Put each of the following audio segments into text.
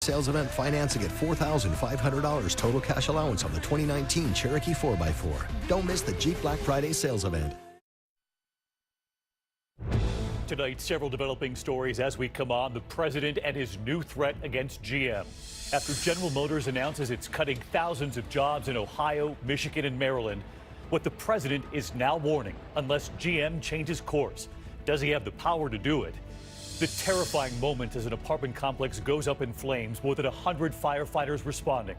sales event financing at $4,500 total cash allowance on the 2019 Cherokee 4x4. Don't miss the Jeep Black Friday sales event. Tonight, several developing stories as we come on. The president and his new threat against GM. After General Motors announces it's cutting thousands of jobs in Ohio, Michigan, and Maryland, what the president is now warning, unless GM changes course, does he have the power to do it? The terrifying moment as an apartment complex goes up in flames, more than 100 firefighters responding,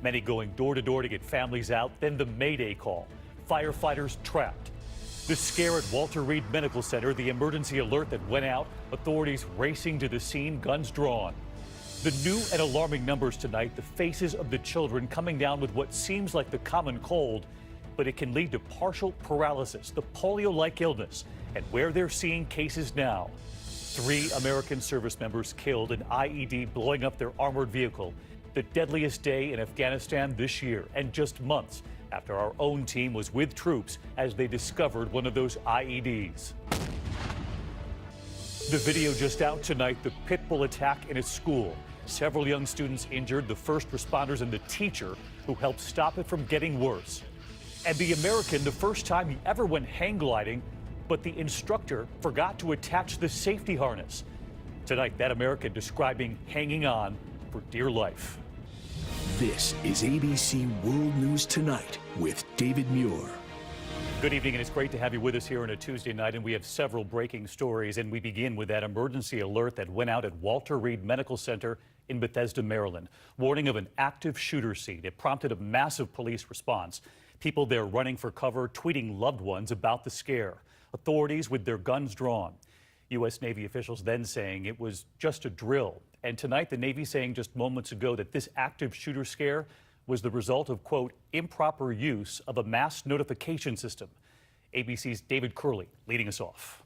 many going door to door to get families out, then the Mayday call, firefighters trapped. The scare at Walter Reed Medical Center, the emergency alert that went out, authorities racing to the scene, guns drawn. The new and alarming numbers tonight, the faces of the children coming down with what seems like the common cold, but it can lead to partial paralysis, the polio-like illness, and where they're seeing cases now. 3 American service members killed, an IED blowing up their armored vehicle, the deadliest day in Afghanistan this year, and just months after our own team was with troops as they discovered one of those IEDs. The video just out tonight, the pit bull attack in a school. Several young students injured, the first responders and the teacher who helped stop it from getting worse. And the American, the first time he ever went hang gliding, but the instructor forgot to attach the safety harness. Tonight, that American describing hanging on for dear life. This is ABC World News Tonight with David Muir. Good evening, and it's great to have you with us here on a Tuesday night, and we have several breaking stories, and we begin with that emergency alert that went out at Walter Reed Medical Center in Bethesda, Maryland. Warning of an active shooter scene. It prompted a massive police response. People there running for cover, tweeting loved ones about the scare. Authorities with their guns drawn. U.S. Navy officials then saying it was just a drill. And tonight, the Navy saying just moments ago that this active shooter scare was the result of, quote, improper use of a mass notification system. ABC's David Curley leading us off.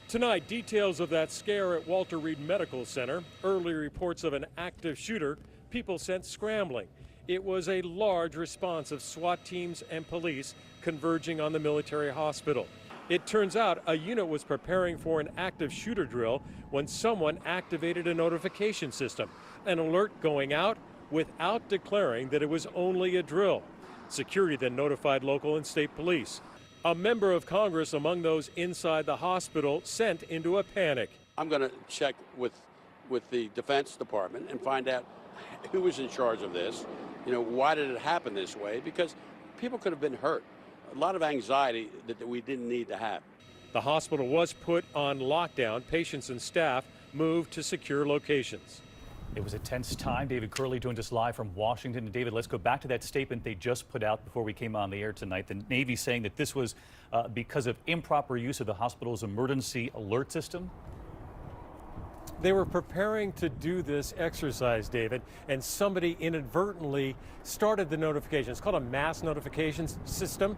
Tonight, details of that scare at Walter Reed Medical Center. Early reports of an active shooter, people sent scrambling. It was a large response of SWAT teams and police converging on the military hospital. It turns out a unit was preparing for an active shooter drill when someone activated a notification system, an alert going out without declaring that it was only a drill. Security then notified local and state police. A member of Congress among those inside the hospital sent into a panic. I'm going to check with the Defense Department and find out who was in charge of this. You know, why did it happen this way? Because people could have been hurt. A lot of anxiety that we didn't need to have. The hospital was put on lockdown. Patients and staff moved to secure locations. It was a tense time. David Curley joined us live from Washington. And David, let's go back to that statement they just put out before we came on the air tonight. The Navy saying that this was because of improper use of the hospital's emergency alert system. They were preparing to do this exercise, David, and somebody inadvertently started the notification. It's called a mass notification system.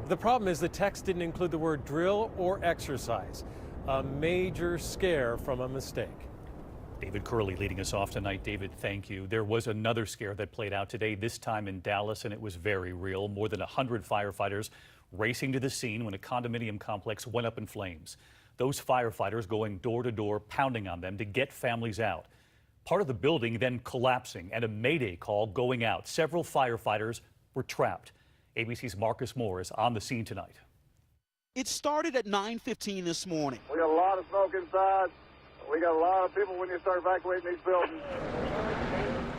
The problem is the text didn't include the word drill or exercise. A major scare from a mistake. David Curley leading us off tonight. David, thank you. There was another scare that played out today, this time in Dallas, and it was very real. More than 100 firefighters racing to the scene when a condominium complex went up in flames. Those firefighters going door to door, pounding on them to get families out. Part of the building then collapsing and a mayday call going out. Several firefighters were trapped. ABC's Marcus Moore is on the scene tonight. It started at 9:15 this morning. We got a lot of smoke inside. We got a lot of people when you start evacuating these buildings.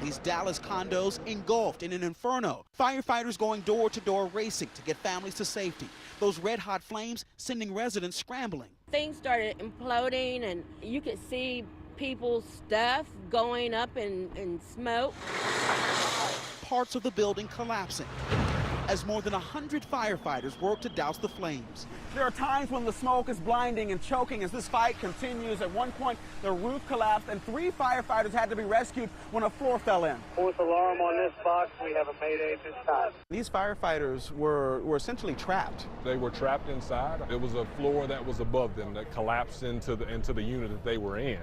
These Dallas condos engulfed in an inferno. Firefighters going door to door racing to get families to safety. Those red hot flames sending residents scrambling. Things started imploding and you could see people's stuff going up in smoke. Parts of the building collapsing as more than 100 firefighters work to douse the flames. There are times when the smoke is blinding and choking as this fight continues. At one point, the roof collapsed and 3 firefighters had to be rescued when a floor fell in. Fourth alarm on this box. We have a mayday at this time. These firefighters were essentially trapped. They were trapped inside. It was a floor that was above them that collapsed into the unit that they were in,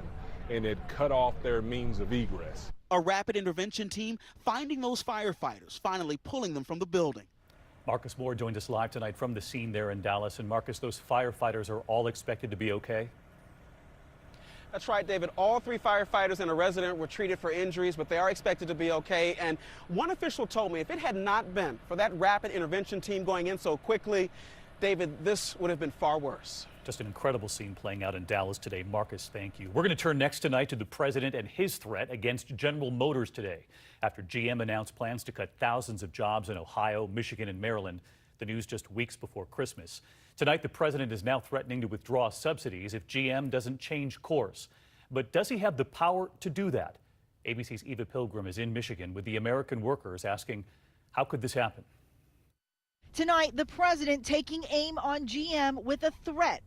and it cut off their means of egress. A rapid intervention team finding those firefighters, finally pulling them from the building. Marcus Moore joined us live tonight from the scene there in Dallas. And Marcus, those firefighters are all expected to be okay? That's right, David. All 3 firefighters and a resident were treated for injuries, but they are expected to be okay. And one official told me if it had not been for that rapid intervention team going in so quickly, David, this would have been far worse. Just an incredible scene playing out in Dallas today. Marcus, thank you. We're going to turn next tonight to the president and his threat against General Motors today after GM announced plans to cut thousands of jobs in Ohio, Michigan, and Maryland. The news just weeks before Christmas. Tonight, the president is now threatening to withdraw subsidies if GM doesn't change course. But does he have the power to do that? ABC's Eva Pilgrim is in Michigan with the American workers asking, how could this happen? Tonight, the president taking aim on GM with a threat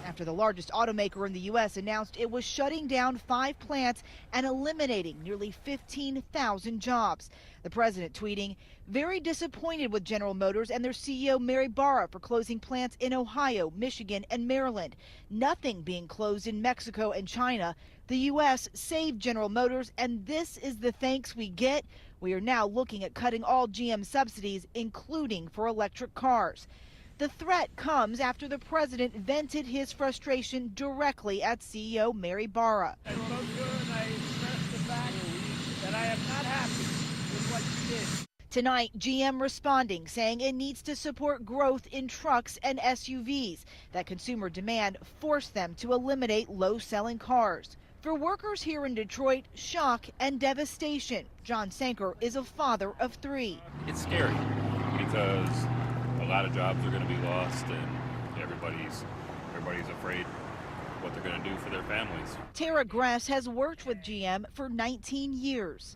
after the largest automaker in the U.S. announced it was shutting down 5 plants and eliminating nearly 15,000 jobs. The president tweeting, very disappointed with General Motors and their CEO Mary Barra for closing plants in Ohio, Michigan, and Maryland. Nothing being closed in Mexico and China. The U.S. saved General Motors, and this is the thanks we get. We are now looking at cutting all GM subsidies, including for electric cars. The threat comes after the president vented his frustration directly at CEO Mary Barra. I spoke to her and I expressed the fact that I am not happy with what she did. Tonight, GM responding, saying it needs to support growth in trucks and SUVs. That consumer demand forced them to eliminate low-selling cars. For workers here in Detroit, shock and devastation. John Sanker is a father of 3. It's scary because a lot of jobs are going to be lost and everybody's afraid what they're going to do for their families. Tara Gress has worked with GM for 19 years.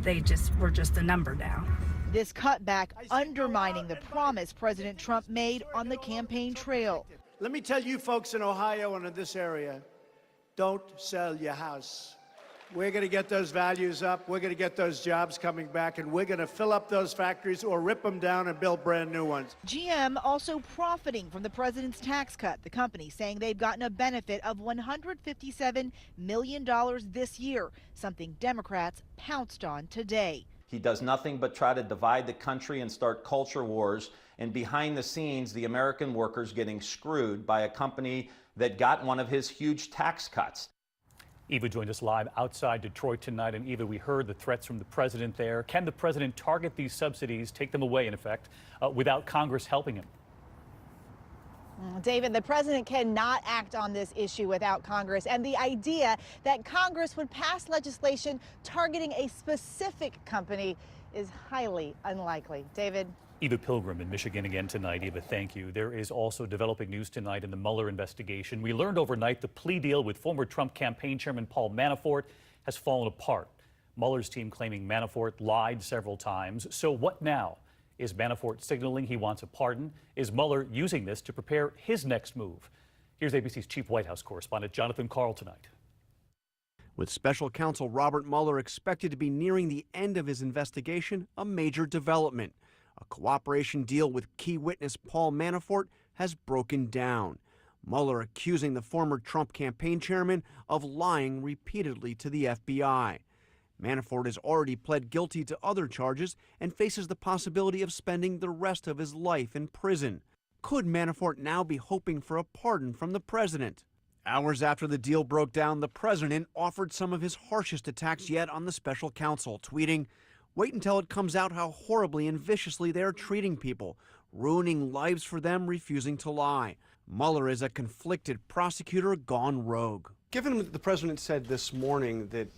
They were just a number now. This cutback undermining the promise President Trump made on the campaign trail. Let me tell you folks in Ohio and in this area, don't sell your house. We're going to get those values up. We're going to get those jobs coming back, and we're going to fill up those factories or rip them down and build brand new ones. GM also profiting from the president's tax cut. The company saying they've gotten a benefit of $157 million this year, something Democrats pounced on today. He does nothing but try to divide the country and start culture wars. And behind the scenes, the American workers getting screwed by a company that got one of his huge tax cuts. Eva joined us live outside Detroit tonight. And Eva, we heard the threats from the president there. Can the president target these subsidies, take them away in effect, without Congress helping him? David, the president cannot act on this issue without Congress. And the idea that Congress would pass legislation targeting a specific company is highly unlikely. David? Eva Pilgrim in Michigan again tonight. Eva, thank you. There is also developing news tonight in the Mueller investigation. We learned overnight the plea deal with former Trump campaign chairman Paul Manafort has fallen apart. Mueller's team claiming Manafort lied several times. So what now? Is Manafort signaling he wants a pardon? Is Mueller using this to prepare his next move? Here's ABC's chief White House correspondent Jonathan Karl tonight. With special counsel Robert Mueller expected to be nearing the end of his investigation, a major development. A cooperation deal with key witness Paul Manafort has broken down. Mueller accusing the former Trump campaign chairman of lying repeatedly to the FBI. Manafort has already pled guilty to other charges and faces the possibility of spending the rest of his life in prison. Could Manafort now be hoping for a pardon from the president? Hours after the deal broke down, the president offered some of his harshest attacks yet on the special counsel, tweeting, "Wait until it comes out how horribly and viciously they are treating people, ruining lives for them, refusing to lie." Mueller is a conflicted prosecutor gone rogue. Given what the president said this morning that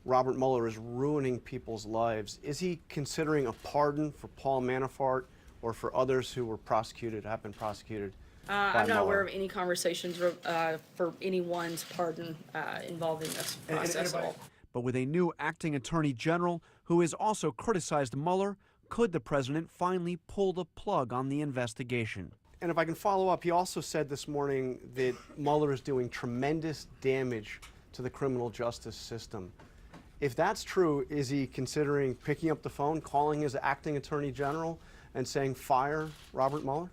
Robert Mueller is ruining people's lives, is he considering a pardon for Paul Manafort or for others who were prosecuted, have been prosecuted? I'm not aware of any conversations for anyone's pardon involving this process at all. But with a new acting attorney general who has also criticized Mueller, could the president finally pull the plug on the investigation? And if I can follow up, he also said this morning that Mueller is doing tremendous damage to the criminal justice system. If that's true, is he considering picking up the phone, calling his acting attorney general and saying, fire Robert Mueller?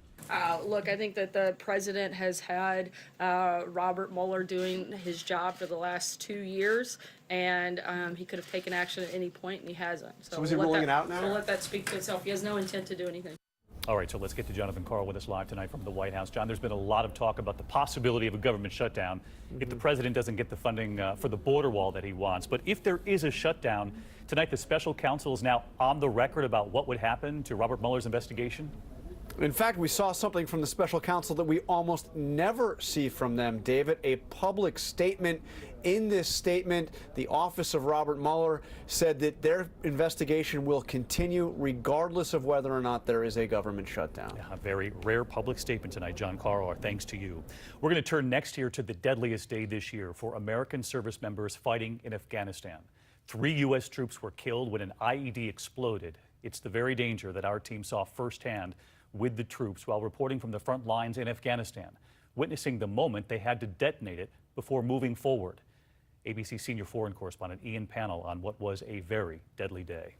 Look, I think that the president has had Robert Mueller doing his job for the last 2 years, and he could have taken action at any point, and he hasn't. So is he ruling it out now? We'll let that speak for itself. He has no intent to do anything. All right, so let's get to Jonathan Karl with us live tonight from the White House. John, there's been a lot of talk about the possibility of a government shutdown if the president doesn't get the funding for the border wall that he wants. But if there is a shutdown, tonight the special counsel is now on the record about what would happen to Robert Mueller's investigation. In fact, we saw something from the special counsel that we almost never see from them, David, a public statement. In this statement, the office of Robert Mueller said that their investigation will continue regardless of whether or not there is a government shutdown. Yeah, a very rare public statement tonight, John Karl. Our thanks to you. We're going to turn next year to the deadliest day this year for American service members fighting in Afghanistan. 3 U.S. troops were killed when an IED exploded. It's the very danger that our team saw firsthand with the troops while reporting from the front lines in Afghanistan, witnessing the moment they had to detonate it before moving forward. ABC senior foreign correspondent Ian Pannell on what was a very deadly day.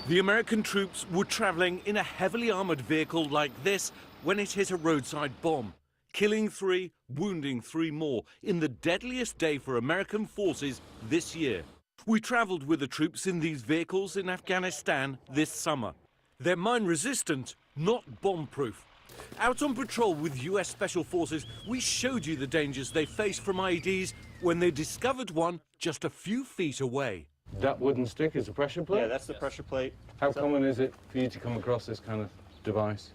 The American troops were traveling in a heavily armored vehicle like this when it hit a roadside bomb, killing 3, wounding 3 more in the deadliest day for American forces this year. We traveled with the troops in these vehicles in Afghanistan this summer. They're mine-resistant, not bomb-proof. Out on patrol with U.S. Special Forces, we showed you the dangers they faced from IEDs when they discovered one just a few feet away. That wooden stick is a pressure plate? Yeah, that's the pressure plate. How common is it for you to come across this kind of device?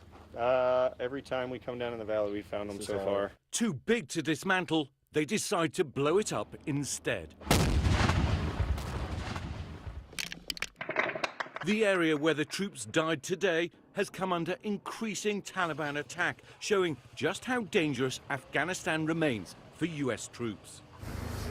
Every time we come down in the valley, we found them so far. Too big to dismantle, they decide to blow it up instead. The area where the troops died today has come under increasing Taliban attack, showing just how dangerous Afghanistan remains for U.S. troops.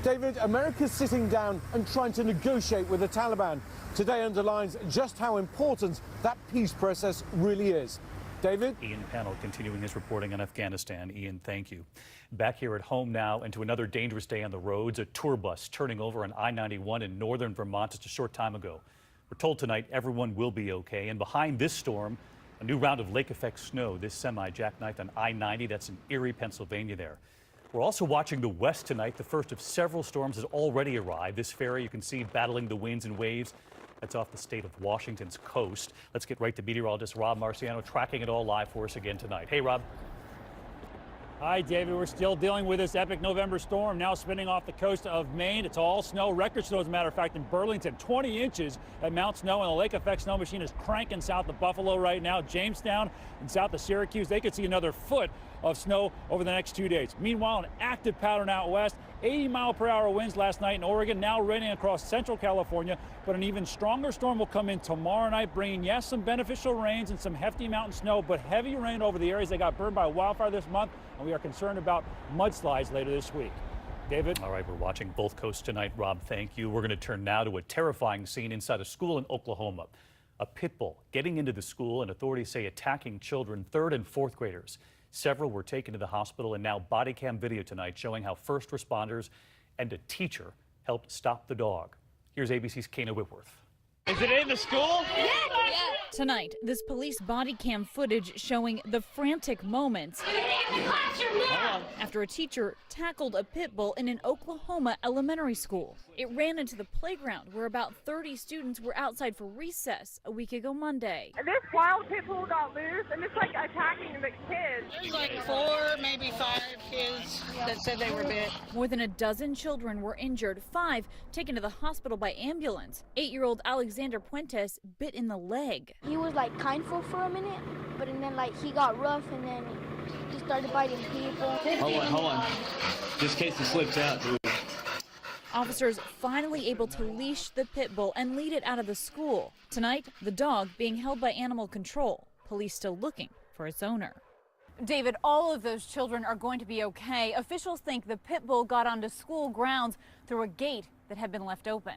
David, America's sitting down and trying to negotiate with the Taliban. Today underlines just how important that peace process really is. David? Ian Pannell continuing his reporting on Afghanistan. Ian, thank you. Back here at home now and to another dangerous day on the roads. A tour bus turning over on I-91 in northern Vermont just a short time ago. We're told tonight everyone will be okay. And behind this storm, a new round of lake effect snow. This semi jackknifed on I-90. That's in Erie, Pennsylvania there. We're also watching the west tonight. The first of several storms has already arrived. This ferry you can see battling the winds and waves. That's off the state of Washington's coast. Let's get right to meteorologist Rob Marciano tracking it all live for us again tonight. Hey, Rob. Hi, David. We're still dealing with this epic November storm now spinning off the coast of Maine. It's all snow, record snow as a matter of fact in Burlington, 20 inches at Mount Snow, and the lake effect snow machine is cranking south of Buffalo right now. Jamestown and south of Syracuse, they could see another foot of snow over the next 2 days. Meanwhile, an active pattern out west, 80-mile-per-hour winds last night in Oregon, now raining across central California, but an even stronger storm will come in tomorrow night, bringing, yes, some beneficial rains and some hefty mountain snow, but heavy rain over the areas that got burned by wildfire this month, and we are concerned about mudslides later this week. David? All right, we're watching both coasts tonight, Rob. Thank you. We're going to turn now to a terrifying scene inside a school in Oklahoma. A pit bull getting into the school, and authorities say attacking children, 3rd and 4th graders. Several were taken to the hospital, and now body cam video tonight showing how first responders and a teacher helped stop the dog. Here's ABC's Kana Whitworth. Is it in the school? Yeah. Tonight, this police body cam footage showing the frantic moments after a teacher tackled a pit bull in an Oklahoma elementary school. It ran into the playground where about 30 students were outside for recess a week ago Monday. And this wild pit bull got loose and it's like attacking the kids. There's like 4, maybe 5 kids that said they were bit. More than a dozen children were injured, 5 taken to the hospital by ambulance. 8-year-old Alexander Puentes bit in the leg. He was like kindful for a minute, but and then like he got rough and then he started biting people. Hold on. Just in case it slips out, dude. Officers finally able to leash the pit bull and lead it out of the school. Tonight, the dog being held by animal control. Police still looking for its owner. David, all of those children are going to be okay. Officials think the pit bull got onto school grounds through a gate that had been left open.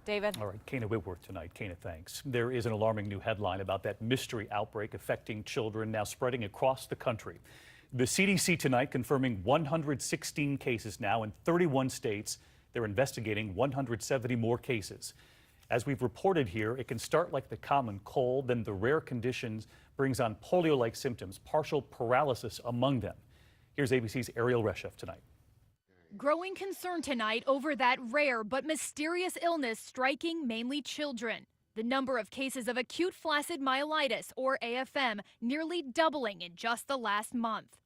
David? All right, Kana Whitworth tonight. Kana, thanks. There is an alarming new headline about that mystery outbreak affecting children now spreading across the country. The CDC tonight confirming 116 cases now in 31 states. They're investigating 170 more cases. As we've reported here, it can start like the common cold, then the rare conditions brings on polio-like symptoms, partial paralysis among them. Here's ABC's Ariel Reshef tonight. Growing concern tonight over that rare but mysterious illness striking mainly children. The number of cases of acute flaccid myelitis, or AFM, nearly doubling in just the last month.